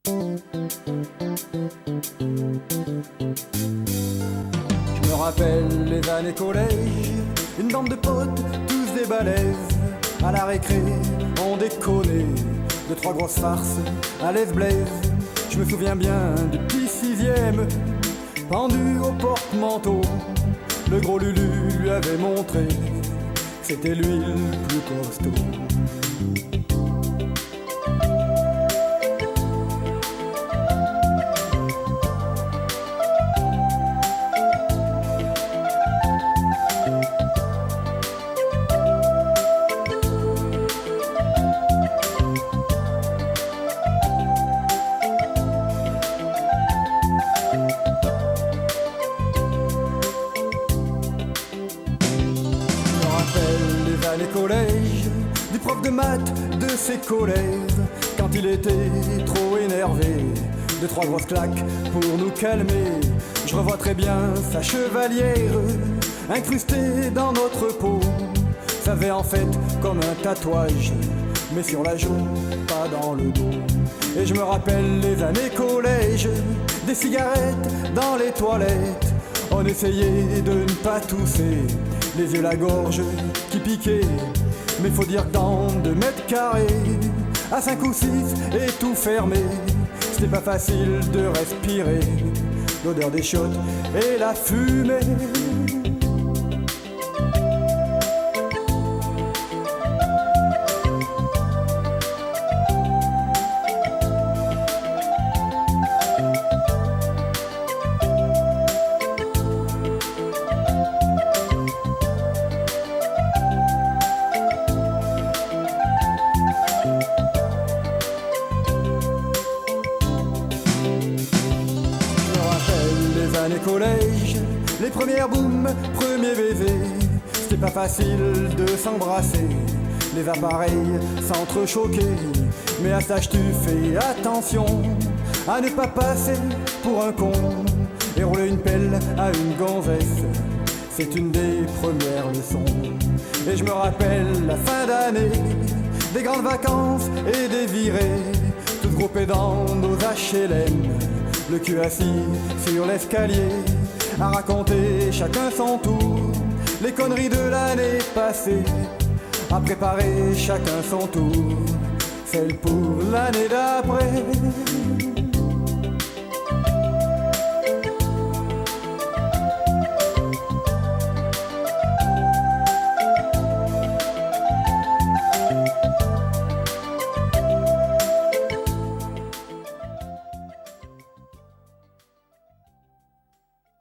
Je me rappelle les années collège, une bande de potes, tous des balèzes. À la récré, on déconnait, deux, trois grosses farces à l'aise blaise. Je me souviens bien du petit sixième, pendu au porte-manteau. Le gros Lulu lui avait montré que c'était lui le plus costaud. Les collèges, du prof de maths de ses collèges, quand il était trop énervé, deux, trois grosses claques pour nous calmer. Je revois très bien sa chevalière incrustée dans notre peau. Ça avait en fait comme un tatouage, mais sur la joue, pas dans le dos. Et je me rappelle les années collège, des cigarettes dans les toilettes. On essayait de ne pas tousser, les yeux la gorge qui piquaient. Mais faut dire que dans 2 mètres carrés, à 5 ou 6 et tout fermé, c'était pas facile de respirer l'odeur des chiottes et la fumée. Les collèges, les premières booms, premiers baisers, c'était pas facile de s'embrasser, les appareils s'entrechoquaient. Mais à cet âge tu fais attention à ne pas passer pour un con et rouler une pelle à une gonzesse, c'est une des premières leçons. Et je me rappelle la fin d'année, des grandes vacances et des virées, tous groupés dans nos HLM, le cul assis sur l'escalier, à raconter chacun son tour les conneries de l'année passée, à préparer chacun son tour, celle pour l'année d'après.